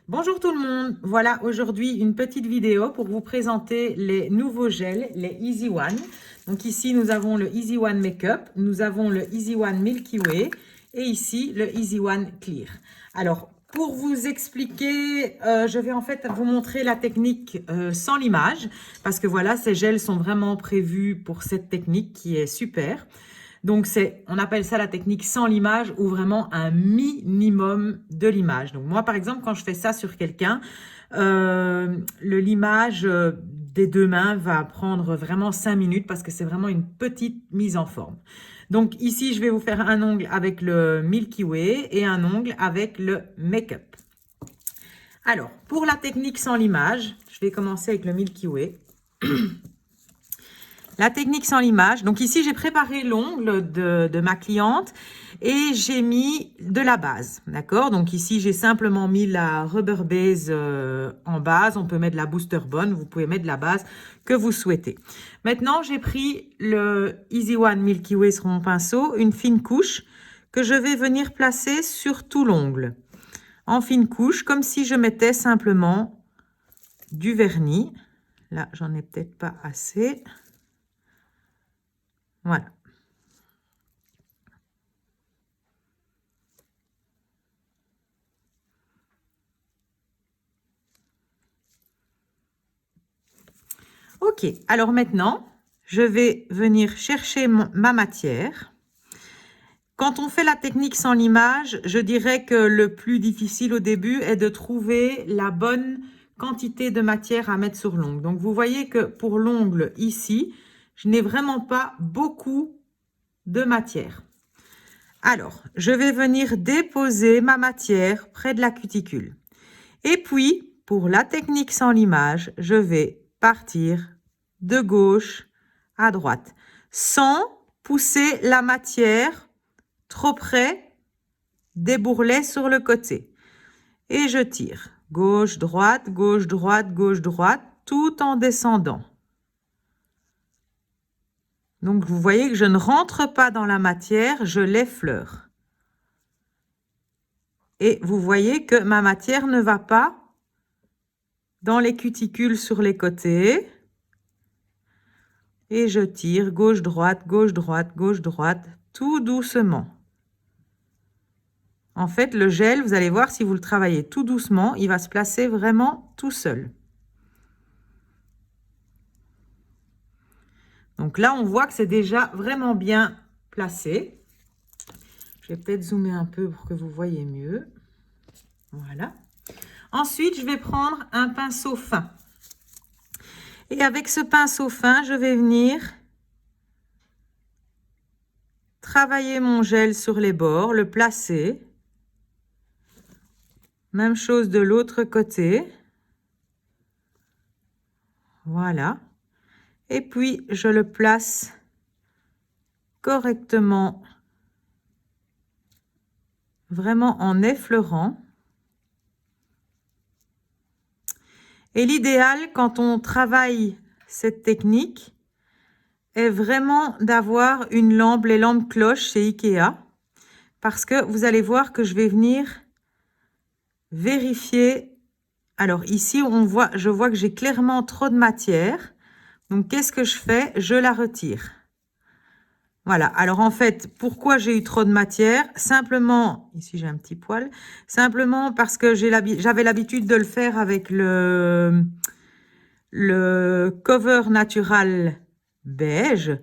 Bonjour tout le monde, voilà aujourd'hui une petite vidéo pour vous présenter les nouveaux gels, les Easy One. Donc ici nous avons le Easy One Makeup, nous avons le Easy One Milky Way et ici le Easy One Clear. Alors pour vous expliquer, je vais en fait vous montrer la technique sans l'image parce que voilà, ces gels sont vraiment prévus pour cette technique qui est super. Donc, on appelle ça la technique sans l'image ou vraiment un minimum de l'image. Donc, moi, par exemple, quand je fais ça sur quelqu'un, l'image des deux mains va prendre vraiment 5 minutes parce que c'est vraiment une petite mise en forme. Donc, ici, je vais vous faire un ongle avec le Milky Way et un ongle avec le Make-up. Alors, pour la technique sans l'image, je vais commencer avec le Milky Way. La technique sans l'image. Donc ici, j'ai préparé l'ongle de ma cliente et j'ai mis de la base. D'accord? Donc ici, j'ai simplement mis la Rubber Base en base. On peut mettre de la Booster Bond. Vous pouvez mettre de la base que vous souhaitez. Maintenant, j'ai pris le Easy One Milky Way sur mon pinceau, une fine couche que je vais venir placer sur tout l'ongle. En fine couche, comme si je mettais simplement du vernis. Là, j'en ai peut-être pas assez. Voilà. Ok, alors maintenant, je vais venir chercher ma matière. Quand on fait la technique sans l'image, je dirais que le plus difficile au début est de trouver la bonne quantité de matière à mettre sur l'ongle. Donc, vous voyez que pour l'ongle ici, je n'ai vraiment pas beaucoup de matière. Alors, je vais venir déposer ma matière près de la cuticule. Et puis, pour la technique sans l'image, je vais partir de gauche à droite, sans pousser la matière trop près des bourrelets sur le côté. Et je tire gauche, droite, gauche, droite, gauche, droite, tout en descendant. Donc, vous voyez que je ne rentre pas dans la matière, je l'effleure. Et vous voyez que ma matière ne va pas dans les cuticules sur les côtés. Et je tire gauche, droite, gauche, droite, gauche, droite, tout doucement. En fait, le gel, vous allez voir, si vous le travaillez tout doucement, il va se placer vraiment tout seul. Donc là, on voit que c'est déjà vraiment bien placé. Je vais peut-être zoomer un peu pour que vous voyez mieux. Voilà. Ensuite, je vais prendre un pinceau fin. Et avec ce pinceau fin, je vais venir travailler mon gel sur les bords, le placer. Même chose de l'autre côté. Voilà. Et puis, je le place correctement, vraiment en effleurant. Et l'idéal, quand on travaille cette technique, est vraiment d'avoir une lampe, les lampes cloches chez Ikea, parce que vous allez voir que je vais venir vérifier. Alors ici, je vois que j'ai clairement trop de matière. Donc, qu'est-ce que je fais? Je la retire. Voilà. Alors, en fait, pourquoi j'ai eu trop de matière? Simplement, ici j'ai un petit poil, simplement parce que j'avais l'habitude de le faire avec le cover natural beige.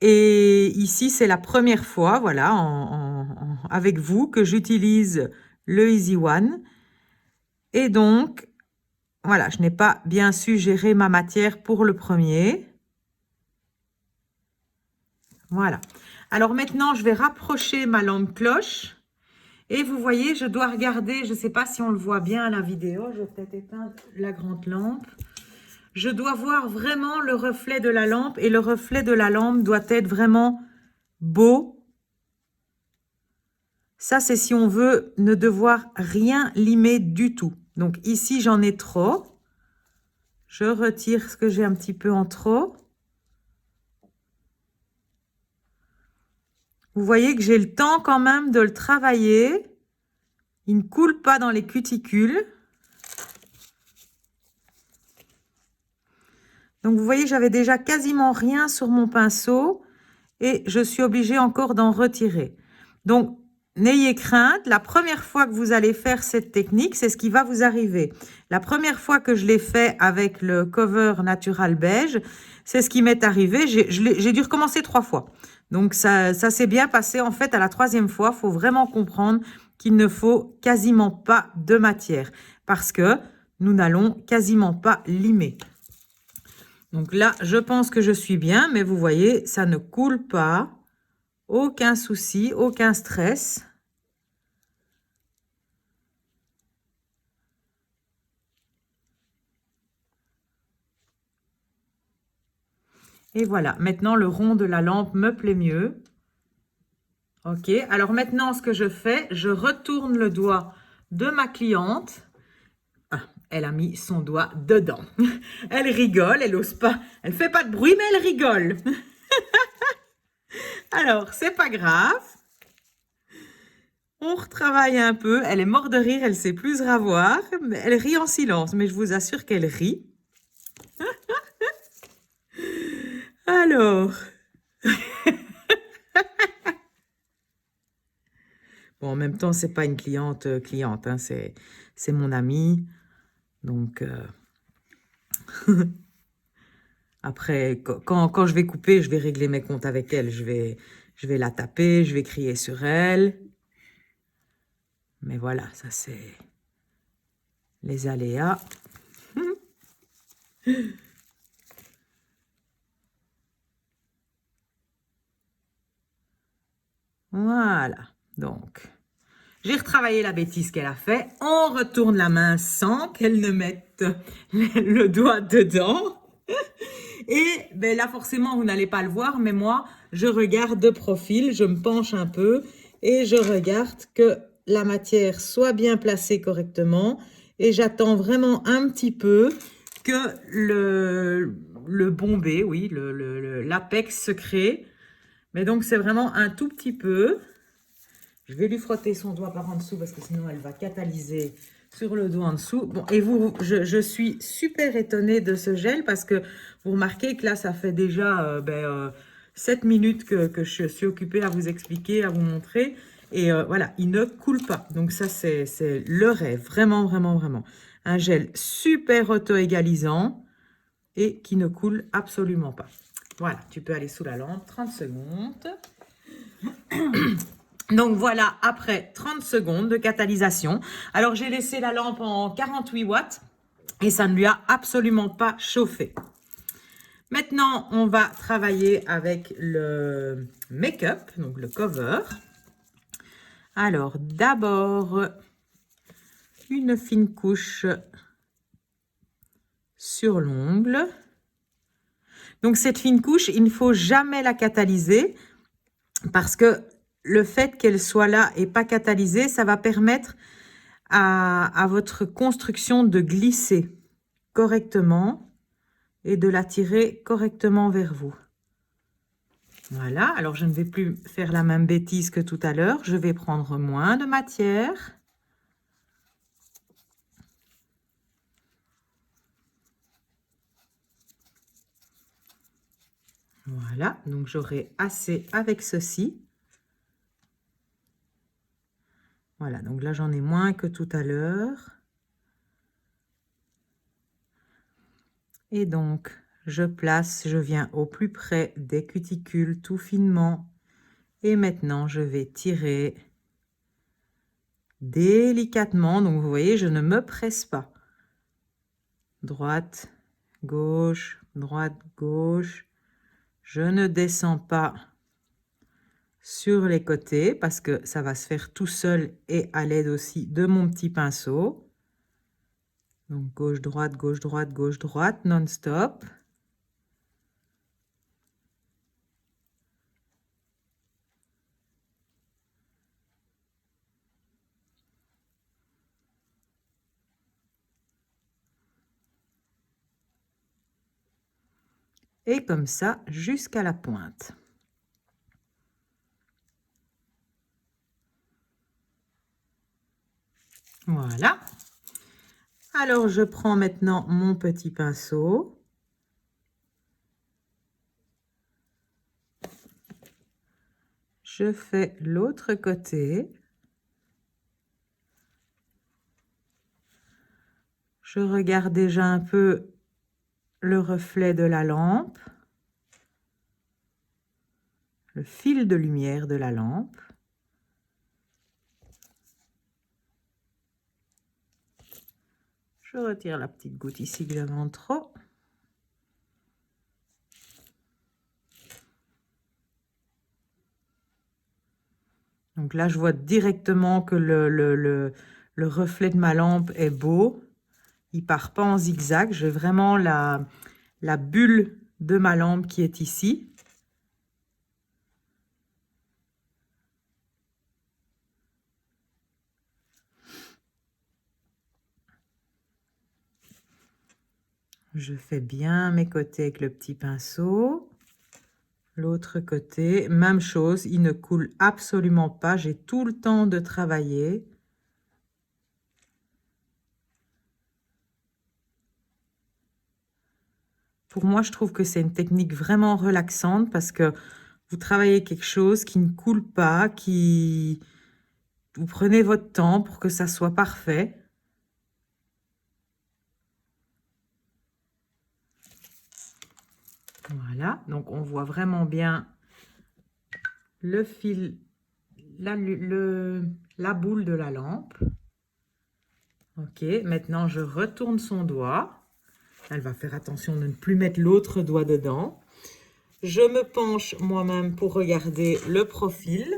Et ici, c'est la première fois, voilà, avec vous, que j'utilise le Easy One. Et donc, voilà, je n'ai pas bien su gérer ma matière pour le premier. Voilà. Alors maintenant, je vais rapprocher ma lampe cloche. Et vous voyez, je dois regarder, je ne sais pas si on le voit bien à la vidéo. Je vais peut-être éteindre la grande lampe. Je dois voir vraiment le reflet de la lampe. Et le reflet de la lampe doit être vraiment beau. Ça, c'est si on veut ne devoir rien limer du tout. Donc ici, j'en ai trop. Je retire ce que j'ai un petit peu en trop. Vous voyez que j'ai le temps quand même de le travailler. Il ne coule pas dans les cuticules. Donc, vous voyez, j'avais déjà quasiment rien sur mon pinceau et je suis obligée encore d'en retirer. Donc, n'ayez crainte. La première fois que vous allez faire cette technique, c'est ce qui va vous arriver. La première fois que je l'ai fait avec le cover Natural Beige, c'est ce qui m'est arrivé. J'ai dû recommencer 3 fois. Donc, ça s'est bien passé. En fait, à la 3e fois, il faut vraiment comprendre qu'il ne faut quasiment pas de matière parce que nous n'allons quasiment pas limer. Donc là, je pense que je suis bien, mais vous voyez, ça ne coule pas. Aucun souci, aucun stress. Et voilà, maintenant le rond de la lampe me plaît mieux. Ok, alors maintenant ce que je fais, je retourne le doigt de ma cliente. Ah, elle a mis son doigt dedans. Elle rigole, elle n'ose pas, elle fait pas de bruit, mais elle rigole. Alors, c'est pas grave. On retravaille un peu. Elle est morte de rire, elle sait plus ravoir. Mais elle rit en silence, mais je vous assure qu'elle rit. Alors. Bon, en même temps, c'est pas une cliente, hein, c'est mon amie. Donc, après, quand je vais couper, je vais régler mes comptes avec elle. Je vais la taper, je vais crier sur elle. Mais voilà, ça c'est les aléas. Voilà, donc, j'ai retravaillé la bêtise qu'elle a fait. On retourne la main sans qu'elle ne mette le doigt dedans. Et ben là, forcément, vous n'allez pas le voir, mais moi, je regarde de profil, je me penche un peu et je regarde que la matière soit bien placée correctement. Et j'attends vraiment un petit peu que le bombé, oui, l'apex se crée. Mais donc, c'est vraiment un tout petit peu. Je vais lui frotter son doigt par en dessous parce que sinon, elle va catalyser sur le doigt en dessous. Bon, et je suis super étonnée de ce gel parce que vous remarquez que là, ça fait déjà 7 minutes que je suis occupée à vous expliquer, à vous montrer. Et voilà, il ne coule pas. Donc ça, c'est le rêve. Vraiment, vraiment, vraiment. Un gel super auto-égalisant et qui ne coule absolument pas. Voilà, tu peux aller sous la lampe. 30 secondes. Donc voilà, après 30 secondes de catalysation. Alors j'ai laissé la lampe en 48 watts et ça ne lui a absolument pas chauffé. Maintenant, on va travailler avec le make-up, donc le cover. Alors d'abord, une fine couche sur l'ongle. Donc cette fine couche, il ne faut jamais la catalyser parce que le fait qu'elle soit là et pas catalysée, ça va permettre à votre construction de glisser correctement et de la tirer correctement vers vous. Voilà, alors je ne vais plus faire la même bêtise que tout à l'heure. Je vais prendre moins de matière. Voilà, donc j'aurai assez avec ceci. Voilà, donc là j'en ai moins que tout à l'heure. Et donc, je place, je viens au plus près des cuticules tout finement. Et maintenant, je vais tirer délicatement. Donc, vous voyez, je ne me presse pas. Droite, gauche, droite, gauche. Je ne descends pas sur les côtés parce que ça va se faire tout seul et à l'aide aussi de mon petit pinceau. Donc, gauche, droite, gauche, droite, gauche, droite, non-stop. Et comme ça, jusqu'à la pointe. Voilà. Alors, je prends maintenant mon petit pinceau Je fais l'autre côté. Je regarde déjà un peu le reflet de la lampe, le fil de lumière de la lampe. Je retire la petite goutte ici que j'avais en trop. Donc là, je vois directement que le reflet de ma lampe est beau. Il part pas en zigzag. J'ai vraiment la bulle de ma lampe qui est ici. Je fais bien mes côtés avec le petit pinceau. L'autre côté, même chose, il ne coule absolument pas. J'ai tout le temps de travailler. Pour moi, je trouve que c'est une technique vraiment relaxante parce que vous travaillez quelque chose qui ne coule pas, qui... Vous prenez votre temps pour que ça soit parfait. Voilà, donc on voit vraiment bien le fil, la boule de la lampe. Ok, maintenant je retourne son doigt. Elle va faire attention de ne plus mettre l'autre doigt dedans. Je me penche moi-même pour regarder le profil.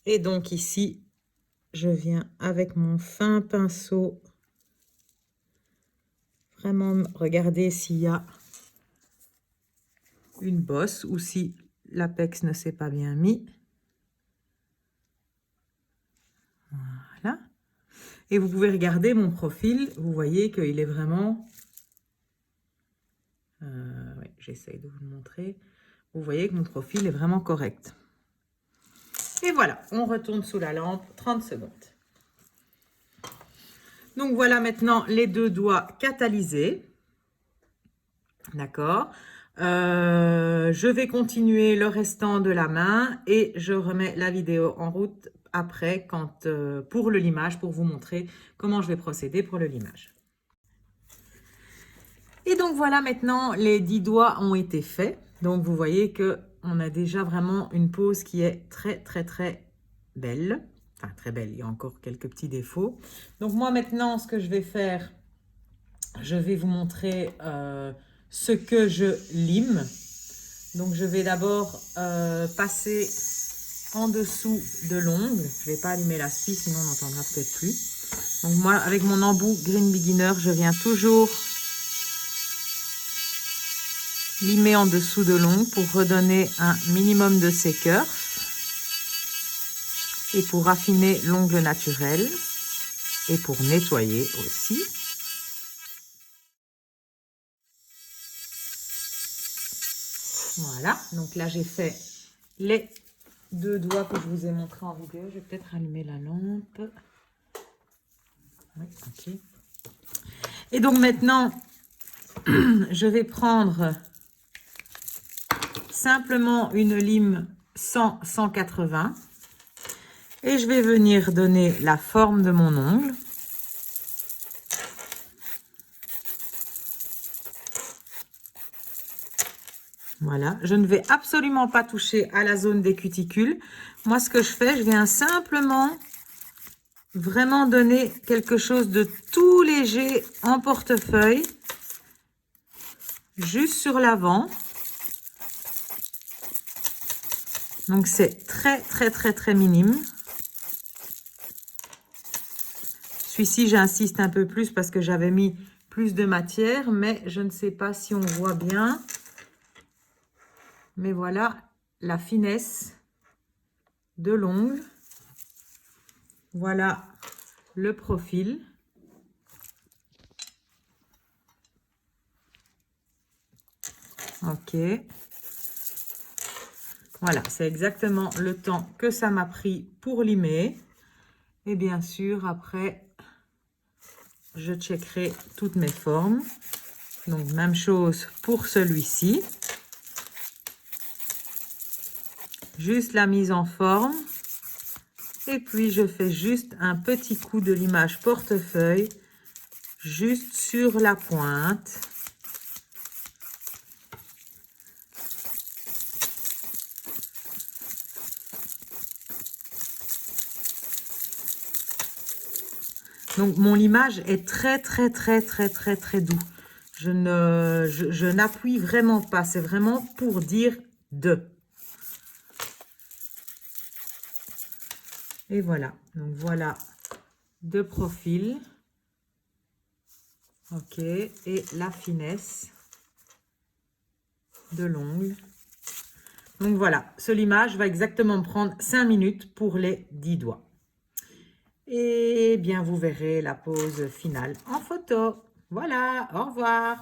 Et donc ici, je viens avec mon fin pinceau vraiment regarder s'il y a une bosse ou si l'apex ne s'est pas bien mis. Voilà. Et vous pouvez regarder mon profil. Vous voyez qu'il est vraiment... ouais, j'essaye de vous le montrer. Vous voyez que mon profil est vraiment correct. Et voilà, on retourne sous la lampe 30 secondes. Donc voilà maintenant les deux doigts catalysés. D'accord. Je vais continuer le restant de la main et je remets la vidéo en route après pour le limage, pour vous montrer comment je vais procéder pour le limage. Et donc voilà, maintenant les 10 doigts ont été faits. Donc vous voyez que on a déjà vraiment une pose qui est très très très belle. Enfin très belle, il y a encore quelques petits défauts. Donc moi maintenant ce que je vais faire, je vais vous montrer ce que je lime. Donc je vais d'abord passer en dessous de l'ongle. Je ne vais pas allumer la spie, sinon on n'entendra peut-être plus. Donc moi, avec mon embout Green Beginner, je viens toujours limer en dessous de l'ongle pour redonner un minimum de séqueur et pour affiner l'ongle naturel et pour nettoyer aussi. Voilà, donc là j'ai fait les deux doigts que je vous ai montré en vidéo. Je vais peut-être allumer la lampe. Oui, ok. Et donc maintenant, je vais prendre simplement une lime 100-180 et je vais venir donner la forme de mon ongle. Voilà, je ne vais absolument pas toucher à la zone des cuticules. Moi, ce que je fais, je viens simplement vraiment donner quelque chose de tout léger en portefeuille, juste sur l'avant. Donc, c'est très, très, très, très minime. Celui-ci, j'insiste un peu plus parce que j'avais mis plus de matière, mais je ne sais pas si on voit bien. Mais voilà la finesse de l'ongle. Voilà le profil. Ok. Voilà, c'est exactement le temps que ça m'a pris pour limer. Et bien sûr, après, je checkerai toutes mes formes. Donc, même chose pour celui-ci. Juste la mise en forme. Et puis, je fais juste un petit coup de l'image portefeuille, juste sur la pointe. Donc, mon limage est très doux. Je n'appuie vraiment pas. C'est vraiment pour dire de. Et voilà. Donc, voilà de profil. Ok. Et la finesse de l'ongle. Donc, voilà. Ce limage va exactement prendre 5 minutes pour les 10 doigts. Et bien, vous verrez la pose finale en photo. Voilà, au revoir.